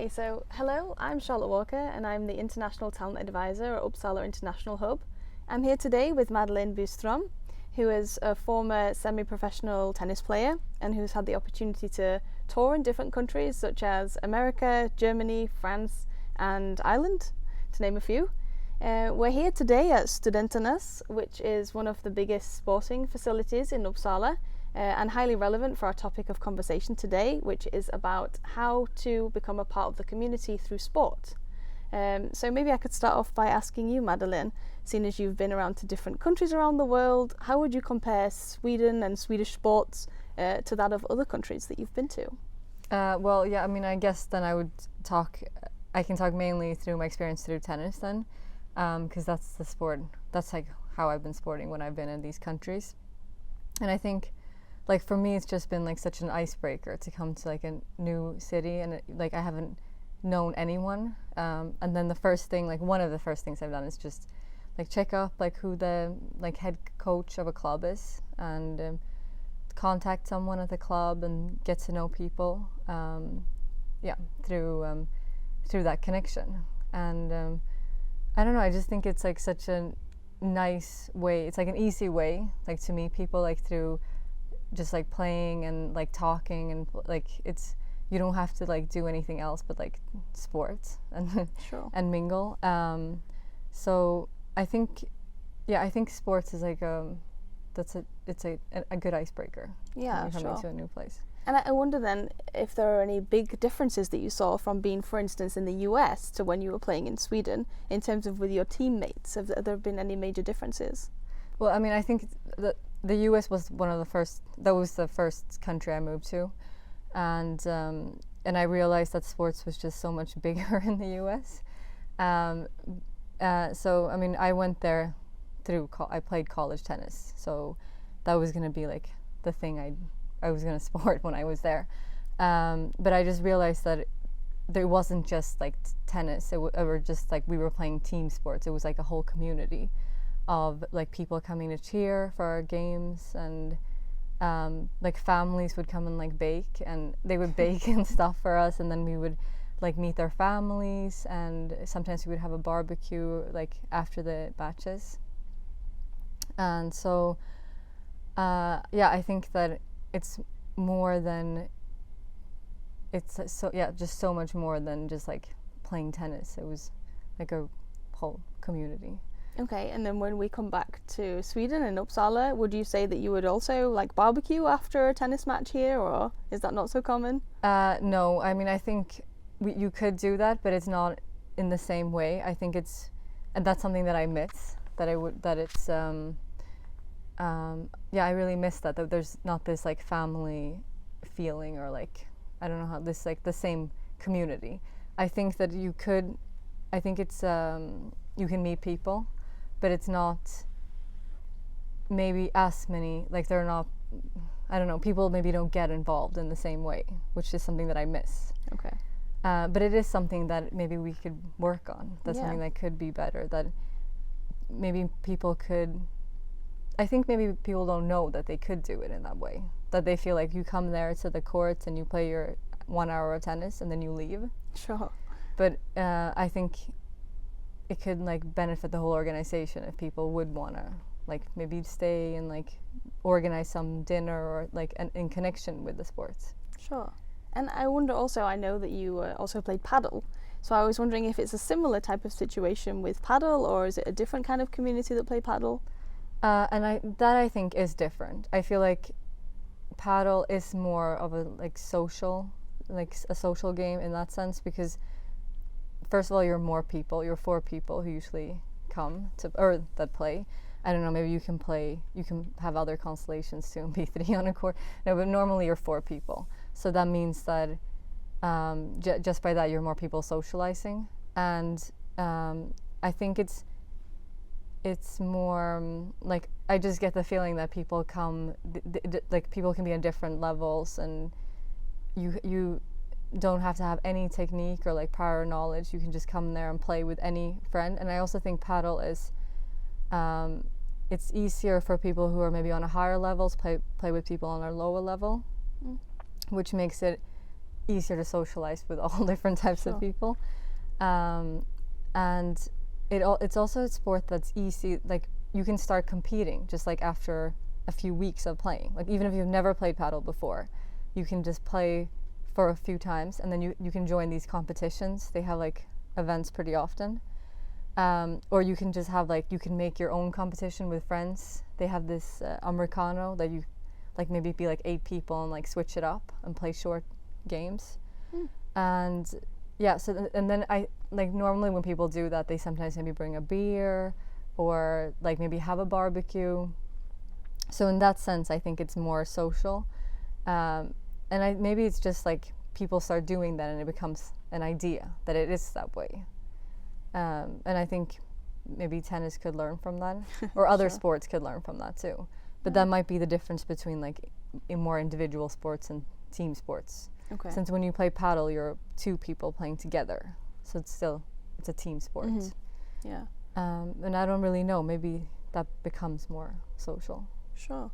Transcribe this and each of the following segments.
Okay, so hello, I'm Charlotte Walker and I'm the International Talent Advisor at Uppsala International Hub. I'm here today with Madeleine Bustrom, who is a former semi-professional tennis player and who's had the opportunity to tour in different countries such as America, Germany, France and Ireland, to name a few. We're here today at Studenternas, which is one of the biggest sporting facilities in Uppsala, and highly relevant for our topic of conversation today, which is about how to become a part of the community through sport. So maybe I could start off by asking you, Madeleine, seeing as you've been around to different countries around the world, how would you compare Sweden and Swedish sports to that of other countries that you've been to? I guess then I can talk mainly through my experience through tennis then, because that's the sport, that's like how I've been sporting when I've been in these countries. And I think, like, for me, it's just been like such an icebreaker to come to like a new city and I haven't known anyone. And then one of the first things I've done is just like check up like who the like head coach of a club is and contact someone at the club and get to know people. Through that connection. And I don't know, I just think it's like such a nice way. It's like an easy way like to meet people like through just like playing and like talking and like it's you don't have to like do anything else but like sports and Sure. and mingle. So I think sports is like it's a good icebreaker. Yeah, coming sure. to a new place. And I wonder then if there are any big differences that you saw from being, for instance, in the US to when you were playing in Sweden in terms of with your teammates. Have there been any major differences? Well, I mean, I think the US was one of the first. That was the first country I moved to, and I realized that sports was just so much bigger in the US. So I mean, I went there through. I played college tennis, so that was gonna be like the thing I was gonna sport when I was there. But I just realized that there wasn't just like tennis. Or just like we were playing team sports. It was like a whole community of like people coming to cheer for our games, and like families would come and like bake, and they would bake and stuff for us, and then we would like meet their families, and sometimes we would have a barbecue like after the matches. And so I think that it's more than just so much more than just like playing tennis. It was like a whole community. Okay, and then when we come back to Sweden and Uppsala, would you say that you would also like barbecue after a tennis match here, or is that not so common? No, I mean, I think you could do that, but it's not in the same way. I think and that's something that I miss, I really miss that there's not this like family feeling, or like, I don't know how, this like the same community. I think that you can meet people, but it's not maybe as many, like they're not, I don't know, people maybe don't get involved in the same way, which is something that I miss. Okay. But it is something that maybe we could work on. That's Yeah. something that could be better, that maybe people could, I think maybe people don't know that they could do it in that way, that they feel like you come there to the courts and you play your 1 hour of tennis and then you leave. Sure. But I think it could like benefit the whole organization if people would want to like maybe stay and like organize some dinner or like in connection with the sports. Sure. And I wonder also, I know that you also played paddle, so I was wondering if it's a similar type of situation with paddle, or is it a different kind of community that play paddle? I think is different. I feel like paddle is more of a like social, like a social game in that sense, because first of all, you're 4 people who usually come to, or that play. I don't know, maybe you can have other constellations too and be 3 on a court. No, but normally you're 4 people. So that means that just by that, you're more people socializing. And I think it's more like, I just get the feeling that people come, like people can be on different levels, and you don't have to have any technique or like prior knowledge. You can just come there and play with any friend. And I also think paddle is it's easier for people who are maybe on a higher level to play with people on a lower level, which makes it easier to socialize with all different types Sure. of people. And it's also a sport that's easy, like you can start competing just like after a few weeks of playing. Like even if you've never played paddle before, you can just play for a few times and then you can join these competitions. They have like events pretty often. Or you can just have like, you can make your own competition with friends. They have this Americano that you like maybe be like 8 people and like switch it up and play short games. And yeah, so and then I like normally when people do that, they sometimes maybe bring a beer or like maybe have a barbecue. So in that sense, I think it's more social. And maybe it's just like people start doing that and it becomes an idea that it is that way. And I think maybe tennis could learn from that, or other Sure. sports could learn from that too. But that might be the difference between like in more individual sports and team sports. Okay. Since when you play paddle, you're 2 people playing together, so it's a team sport. Yeah. And I don't really know. Maybe that becomes more social. Sure.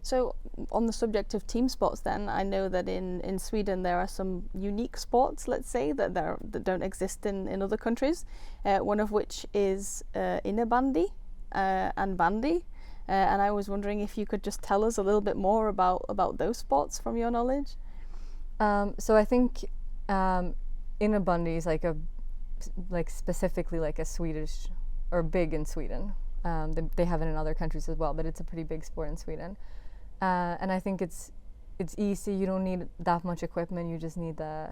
So on the subject of team sports then, I know that in Sweden there are some unique sports, let's say, that don't exist in other countries, one of which is innebandy and bandy. And I was wondering if you could just tell us a little bit more about those sports from your knowledge. So I think innebandy is like specifically like a Swedish, or big in Sweden. They have it in other countries as well, but it's a pretty big sport in Sweden. And I think it's easy. You don't need that much equipment. You just need the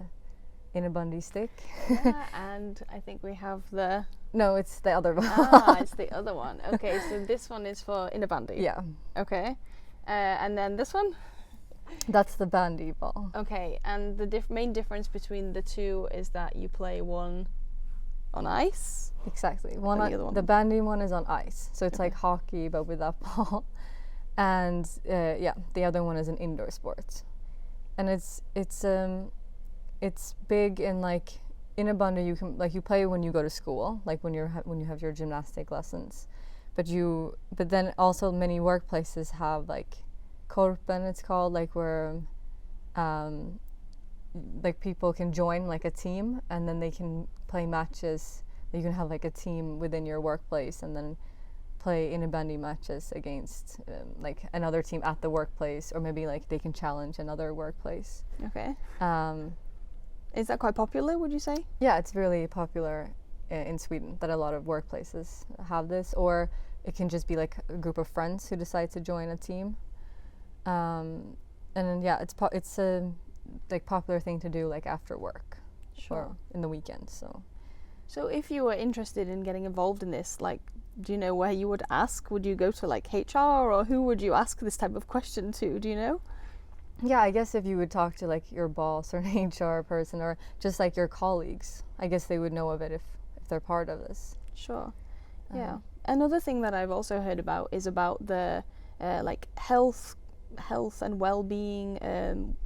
innebandy stick. Yeah, and I think we have the... No, it's the other one. it's the other one. Okay, so this one is for innebandy. Yeah, Okay. And then this one? that's the bandy ball. Okay, and the main difference between the two is that you play one on ice. Exactly. And the other one. The bandy one is on ice, so it's Okay. like hockey but with that ball. And yeah, the other one is an indoor sport, and it's big in like innebandy. You can like you play when you go to school, like when you have your gymnastic lessons, but then also many workplaces have like korpen, it's called, like where like people can join like a team and then they can play matches. You can have like a team within your workplace and then play innebandy matches against like another team at the workplace, or maybe like they can challenge another workplace. Okay. Is that quite popular, would you say? Yeah, it's really popular in Sweden, that a lot of workplaces have this, or it can just be like a group of friends who decide to join a team. And then, yeah, it's a like popular thing to do like after work or in the weekends. So if you were interested in getting involved in this, like, do you know where you would ask? Would you go to like HR, or who would you ask this type of question to? Do you know? Yeah, I guess if you would talk to like your boss or an HR person, or just like your colleagues, I guess they would know of it if they're part of this. Sure. Yeah. Another thing that I've also heard about is about the like health and well-being,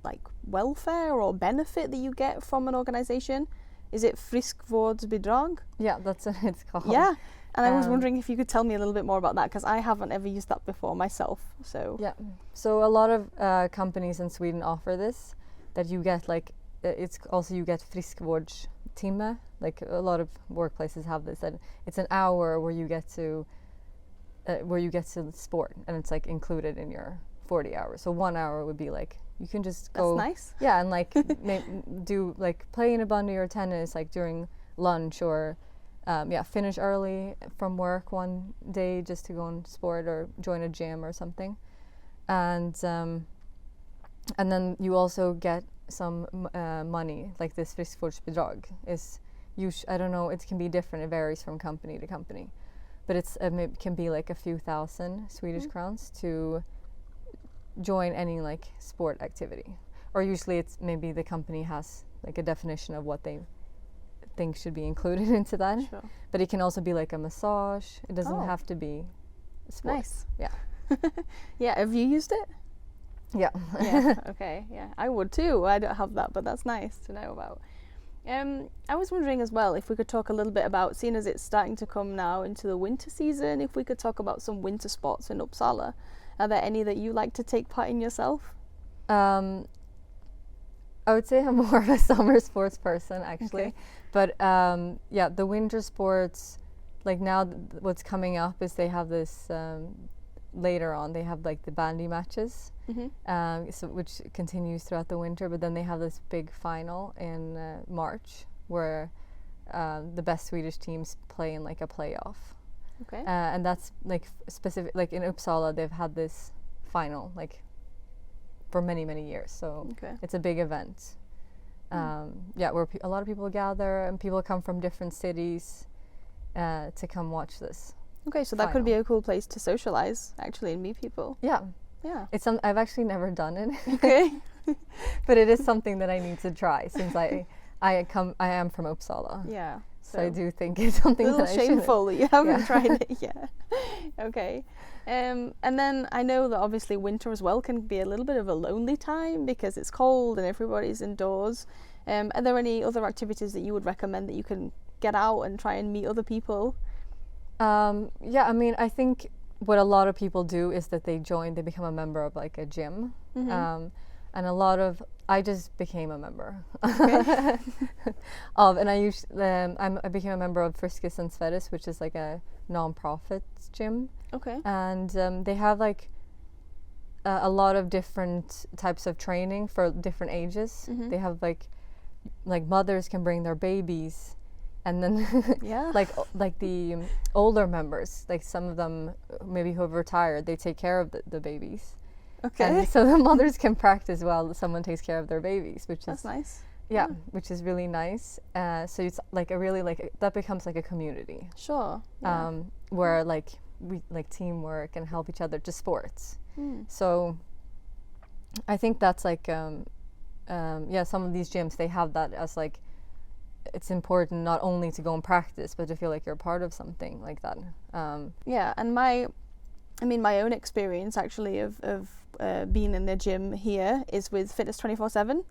like welfare or benefit that you get from an organization. Is it friskvårdsbidrag? Yeah, that's what it's called. Yeah. And I was wondering if you could tell me a little bit more about that, because I haven't ever used that before myself. So Yeah, so a lot of companies in Sweden offer this, that you get like, it's also you get friskvårdstimme. Like a lot of workplaces have this, that it's an hour where you get to sport, and it's like included in your 40 hours. So 1 hour would be like, you can just go. that's nice. Yeah, and like do like play innebandy or tennis like during lunch, or finish early from work one day just to go on sport or join a gym or something. And then you also get some money, like this friskvårdsbidrag is I don't know, it can be different, it varies from company to company, but it can be like a few thousand Swedish crowns to join any like sport activity. Or usually it's maybe the company has like a definition of what they think should be included into that. Sure. But it can also be like a massage. It doesn't have to be sport. Nice. Yeah. Yeah, have you used it? Yeah. Yeah. Okay. Yeah, I would too. I don't have that, but that's nice to know about. I was wondering as well if we could talk a little bit about, seeing as it's starting to come now into the winter season, if we could talk about some winter sports in Uppsala. Are there any that you like to take part in yourself? I would say I'm more of a summer sports person actually. Okay. But yeah, the winter sports, like now what's coming up is they have this later on they have like the bandy matches, so which continues throughout the winter, but then they have this big final in March where the best Swedish teams play in like a playoff. Okay. And that's like specific, like in Uppsala they've had this final like for many years, so Okay. it's a big event. Yeah, where a lot of people gather and people come from different cities to come watch this. Okay, so that could be a cool place to socialize actually and meet people. Yeah, Yeah. it's I've actually never done it. Okay. But it is something that I need to try since I am from Uppsala. Yeah. So I do think it's something a little that I should. shameful that you haven't Yeah. tried it yet. Okay. And then I know that obviously winter as well can be a little bit of a lonely time because it's cold and everybody's indoors. Are there any other activities that you would recommend that you can get out and try and meet other people? Yeah, I mean, I think what a lot of people do is that they become a member of like a gym. And I just became a member Okay. and I became a member of Friskis and Sverres, which is like a non-profit gym. Okay. And they have like a lot of different types of training for different ages. They have like mothers can bring their babies, and then Yeah. like the older members, like some of them maybe who have retired, they take care of the babies. Okay. And so the mothers can practice while someone takes care of their babies, which That's is nice. yeah, which is really nice. So it's like that becomes like a community. Sure. Yeah. Where like we like teamwork and help each other to sports. So I think that's like yeah, some of these gyms, they have that as like it's important not only to go and practice but to feel like you're part of something like that. Yeah, and my own experience actually of being in the gym here is with Fitness 24/7.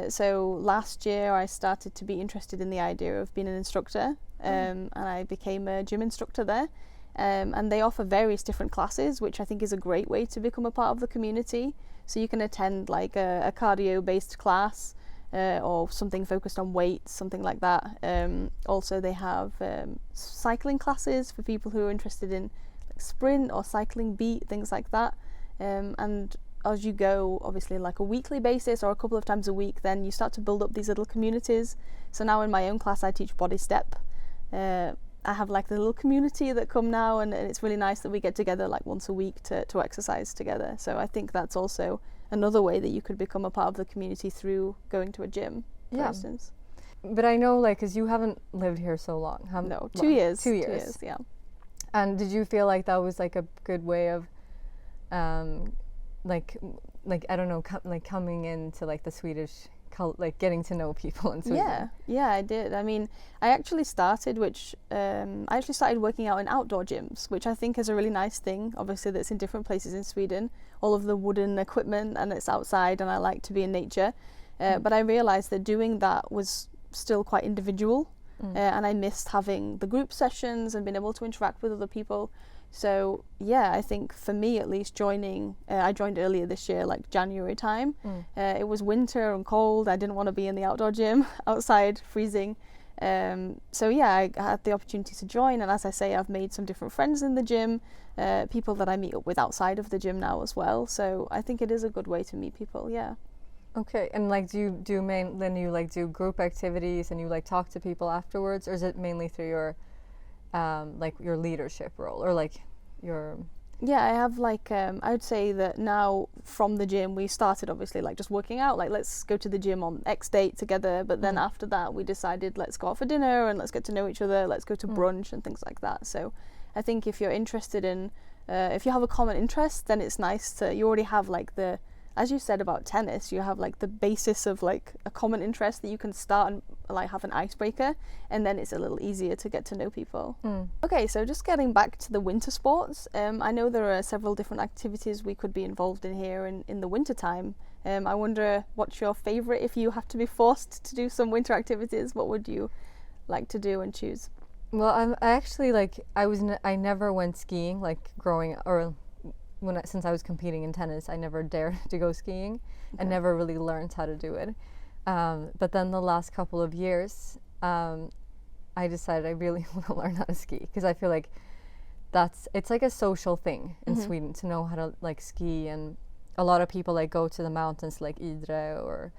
So last year I started to be interested in the idea of being an instructor, and I became a gym instructor there. And they offer various different classes, which I think is a great way to become a part of the community. So you can attend like a cardio-based class or something focused on weights, something like that. Also, they have cycling classes for people who are interested in like sprint or cycling beat, things like that. And as you go, obviously, like a weekly basis or a couple of times a week, then you start to build up these little communities. So now in my own class, I teach body step. I have like the little community that come now, and it's really nice that we get together like once a week to exercise together. So I think that's also another way that you could become a part of the community through going to a gym, for instance. But I know, like, because you haven't lived here so long. No, 2 years. 2 years. 2 years, yeah. And did you feel like that was like a good way of, like I don't know, coming into like the Swedish, like getting to know people in Sweden? Yeah, I did. I mean, I actually started working out in outdoor gyms, which I think is a really nice thing. Obviously, that's in different places in Sweden, all of the wooden equipment, and it's outside, and I like to be in nature. But I realized that doing that was still quite individual, and I missed having the group sessions and being able to interact with other people. So yeah, I think for me at least I joined earlier this year, like January time. It was winter and cold. I didn't want to be in the outdoor gym outside freezing. So yeah, I had the opportunity to join, and as I say, I've made some different friends in the gym, people that I meet up with outside of the gym now as well. So I think it is a good way to meet people. Yeah. Okay, and like do you do group activities and you like talk to people afterwards, or is it mainly through your like your leadership role or like your... Yeah, I have like I would say that now from the gym we started obviously like just working out, like let's go to the gym on X date together, but then after that we decided let's go out for dinner and let's get to know each other, let's go to brunch and things like that. So I think if you're interested in if you have a common interest, then it's nice to, you already have like the, as you said about tennis, you have like the basis of like a common interest that you can start and like have an icebreaker, and then it's a little easier to get to know people. Okay, so just getting back to the winter sports, I know there are several different activities we could be involved in here in the winter time. I wonder what's your favorite if you have to be forced to do some winter activities. What would you like to do and choose? Well, I actually like I never went skiing like growing, or since I was competing in tennis, I never dared to go skiing. I never really learned how to do it. But then the last couple of years, I decided I really want to learn how to ski, because I feel like it's like a social thing in Sweden to know how to like ski, and a lot of people like go to the mountains like Idre or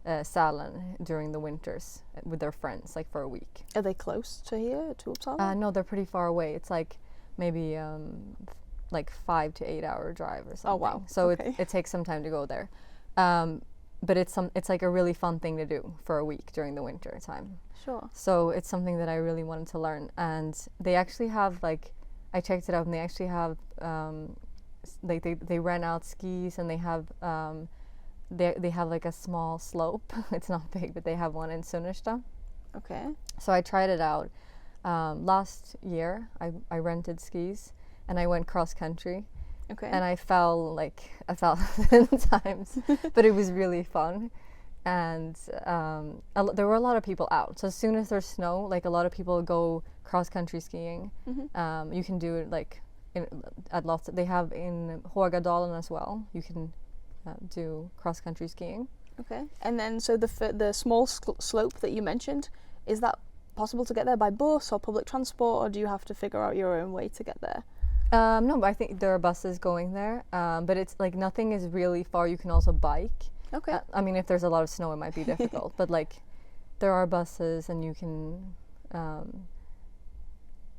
Sälen during the winters with their friends, like for a week. Are they close to here, to Uppsala? No, they're pretty far away. It's like maybe like 5 to 8 hour drive or something. Oh wow! So okay. it takes some time to go there, but it's like a really fun thing to do for a week during the winter time. Sure. So it's something that I really wanted to learn, and they actually have like, I checked it out, and they actually have they rent out skis, and they have they have like a small slope. It's not big, but they have one in Sunnersta. Okay. So I tried it out last year. I rented skis and I went cross country. Okay. And I fell like 1,000 times, but it was really fun. And there were a lot of people out. So as soon as there's snow, like a lot of people go cross country skiing. You can do it like at lots. They have in Hågadalen as well. You can do cross country skiing. Okay. And then so the small slope that you mentioned, is that possible to get there by bus or public transport, or do you have to figure out your own way to get there? No, but I think there are buses going there, but it's like nothing is really far. You can also bike. Okay. I mean, if there's a lot of snow, it might be difficult, but like there are buses, and you can.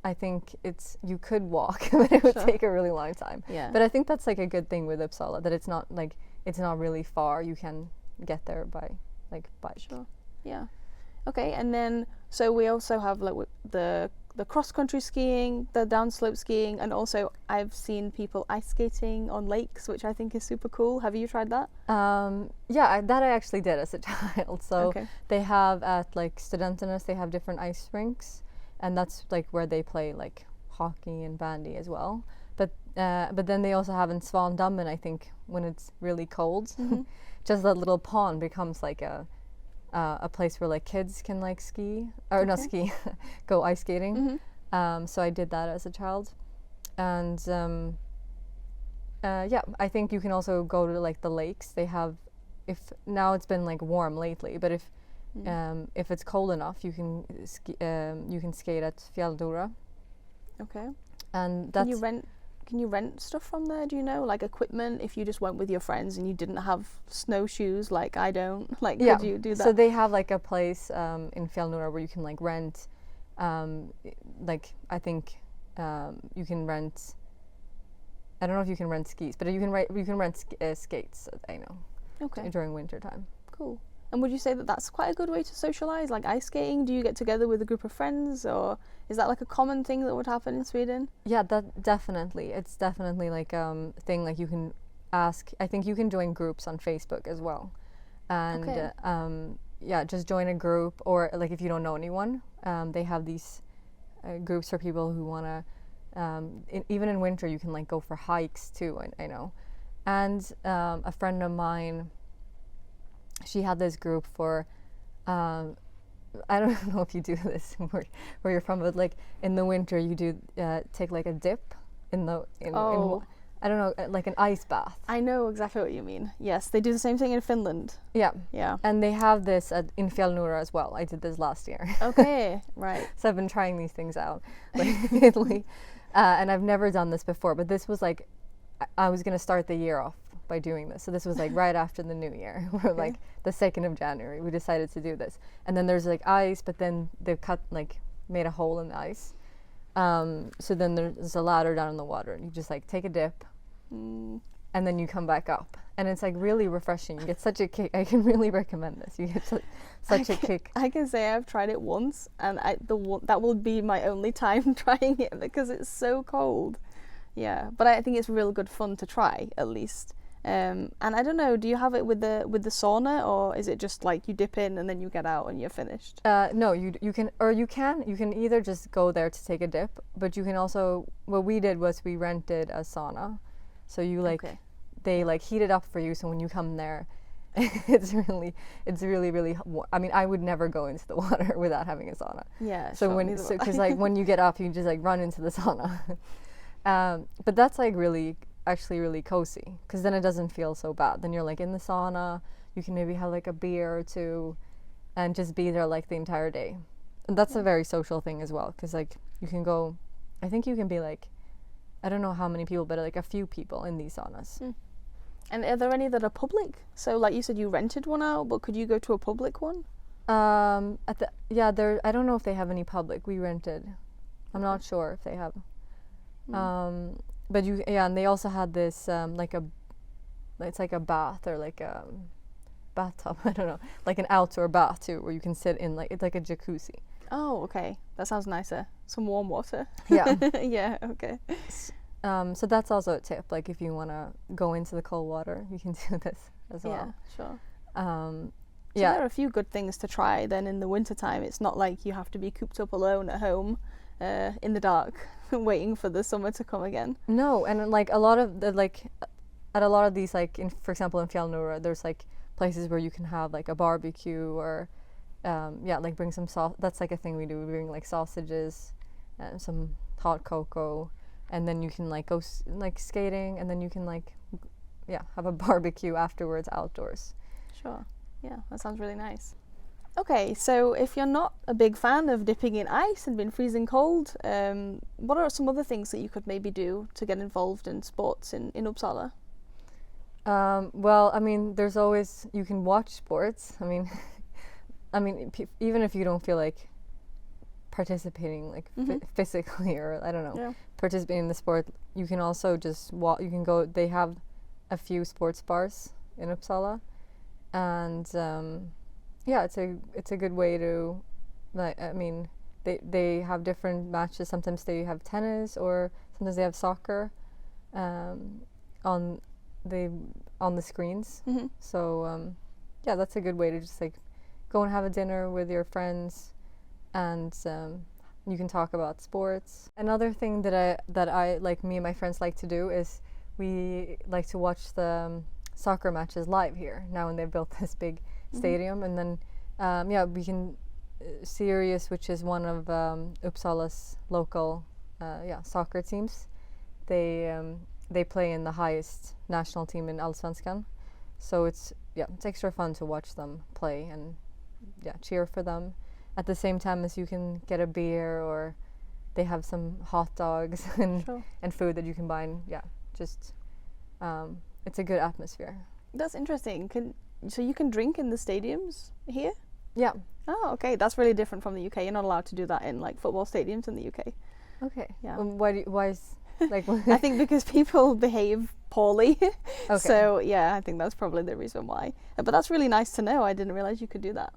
I think you could walk, but it would take a really long time. Yeah. But I think that's like a good thing with Uppsala, that it's not really far. You can get there by like bike. Sure. Yeah. Okay, and then so we also have like the cross country skiing, the downslope skiing, and also I've seen people ice skating on lakes, which I think is super cool. Have you tried that? Yeah, that I actually did as a child. So Okay. they have at like Studenternas, they have different ice rinks, and that's like where they play like hockey and bandy as well. But then they also have in Svandammen, I think, when it's really cold, just that little pond becomes like a place where like kids can like ski or not ski, go ice skating. So I did that as a child, and yeah, I think you can also go to like the lakes. They have, if now it's been like warm lately, but if it's cold enough, you can skate at Fjalldura. Okay. And that's Can you rent stuff from there? Do you know, like equipment? If you just went with your friends and you didn't have snowshoes, like I don't, like could you do that? So they have like a place in Fjalldura where you can like rent, like I think you can rent. I don't know if you can rent skis, but you can rent skates. I know. Okay. During winter time. Cool. And would you say that that's quite a good way to socialize, like ice skating? Do you get together with a group of friends, or is that like a common thing that would happen in Sweden? Yeah, that definitely. It's definitely like thing like you can ask. I think you can join groups on Facebook as well, and yeah, just join a group, or like if you don't know anyone, they have these groups for people who want to. Even in winter, you can like go for hikes too. I know, and a friend of mine. She had this group for, I don't know if you do this where you're from, but like in the winter you do take like a dip in I don't know, like an ice bath. I know exactly what you mean. Yes, they do the same thing in Finland. Yeah. Yeah. And they have this in Fjalldura as well. I did this last year. Okay, right. So I've been trying these things out lately, and I've never done this before. But this was like, I was gonna start the year off by doing this. So this was like right after the new year, or like the 2nd of January, we decided to do this. And then there's like ice, but then they've made a hole in the ice. So then there's a ladder down in the water, and you just like take a dip, and then you come back up. And it's like really refreshing. You get such a kick. I can really recommend this. You get such a kick. I can say I've tried it once, and that will be my only time trying it because it's so cold. Yeah, but I think it's real good fun to try at least. And I don't know, do you have it with the sauna, or is it just like you dip in and then you get out and you're finished? No, you can either just go there to take a dip, but you can also, what we did was we rented a sauna, so you they like heat it up for you, so when you come there, it's really warm. I mean, I would never go into the water without having a sauna. Yeah. So because like when you get up, you just like run into the sauna. But that's like really actually really cozy, because then it doesn't feel so bad. Then you're like in the sauna, you can maybe have like a beer or two and just be there like the entire day. And that's a very social thing as well, because like you can go, I think you can be like, I don't know how many people, but like a few people in these saunas. And are there any that are public? So like you said, you rented one out, but could you go to a public one? There, I don't know if they have any public. We rented. I'm not sure if they have. But and they also had this it's like a bath or like a bathtub, I don't know, like an outdoor bath too, where you can sit in, like, it's like a jacuzzi. Oh, okay. That sounds nicer. Some warm water. Yeah. Yeah, okay. So that's also a tip. Like if you want to go into the cold water, you can do this as well. Yeah, sure. So there are a few good things to try then in the wintertime. It's not like you have to be cooped up alone at home in the dark waiting for the summer to come again. No, and like a lot of the, like at a lot of these, like for example in Följ, there's like places where you can have like a barbecue or like bring some that's like a thing we do. We bring like sausages and some hot cocoa, and then you can like go like skating, and then you can like have a barbecue afterwards outdoors. Sure. Yeah, that sounds really nice. Okay, so if you're not a big fan of dipping in ice and being freezing cold, what are some other things that you could maybe do to get involved in sports in Uppsala? Well, I mean, there's always, you can watch sports. I mean, even if you don't feel like participating, like physically, or I don't know, participating in the sport, you can also just walk. You can go. They have a few sports bars in Uppsala, and it's a good way to, like, I mean, they have different matches. Sometimes they have tennis, or sometimes they have soccer, on the screens. So that's a good way to just like go and have a dinner with your friends, and you can talk about sports. Another thing that I like, me and my friends like to do is we like to watch the soccer matches live here now when they've built this big stadium. And then we can Sirius, which is one of Uppsala's local soccer teams, they play in the highest national team in Allsvenskan, so it's extra fun to watch them play and cheer for them at the same time as you can get a beer, or they have some hot dogs and food that you can buy, and it's a good atmosphere. That's interesting. So you can drink in the stadiums here? Yeah. Oh, okay. That's really different from the UK. You're not allowed to do that in like football stadiums in the UK. Okay. Yeah. Why is like? I think because people behave poorly. Okay. So I think that's probably the reason why. But that's really nice to know. I didn't realize you could do that.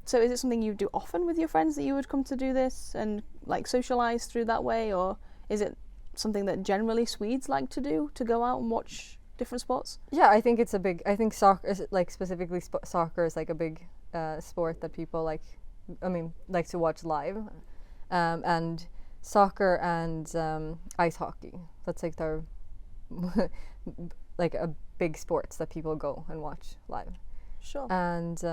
So is it something you do often with your friends, that you would come to do this and like socialize through that way, or is it something that generally Swedes like to do, to go out and watch different sports? Yeah, I think it's I think soccer is like, specifically soccer is like a big sport that people like to watch live, and soccer and ice hockey, that's like their like a big sports that people go and watch live. Sure. And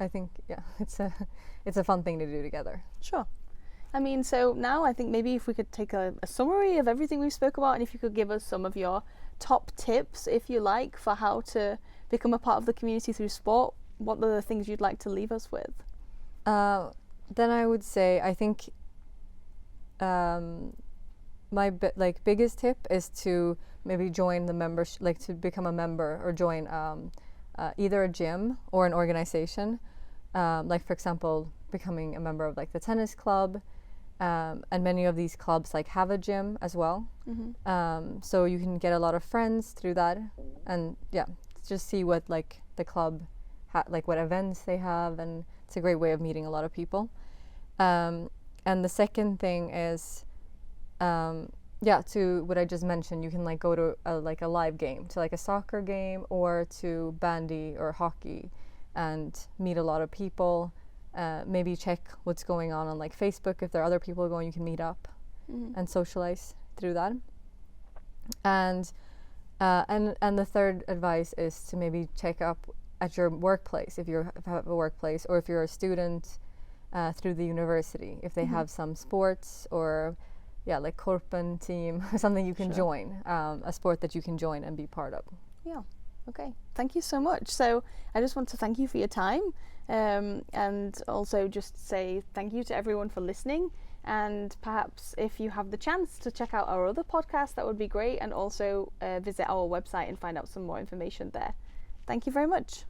I think it's a fun thing to do together. Sure. So now I think maybe if we could take a summary of everything we spoke about, and if you could give us some of your top tips, if you like, for how to become a part of the community through sport. What are the things you'd like to leave us with? Then I would say, I think my biggest tip is to maybe join the membership, like to become a member or join either a gym or an organization. Like for example, becoming a member of like the tennis club, and many of these clubs like have a gym as well. So you can get a lot of friends through that, and just see what like the club like what events they have, and it's a great way of meeting a lot of people. And the second thing is to what I just mentioned, you can like go to a live game, to like a soccer game or to bandy or hockey, and meet a lot of people. Maybe check what's going on like Facebook. If there are other people going, you can meet up and socialize through that. And the third advice is to maybe check up at your workplace, if you have a workplace, or if you're a student through the university, if they have some sports or like Korpen team, something you can Sure. join, a sport that you can join and be part of. Yeah. Okay. Thank you so much. So I just want to thank you for your time, and also just say thank you to everyone for listening. And perhaps if you have the chance to check out our other podcast, that would be great. And also visit our website and find out some more information there. Thank you very much.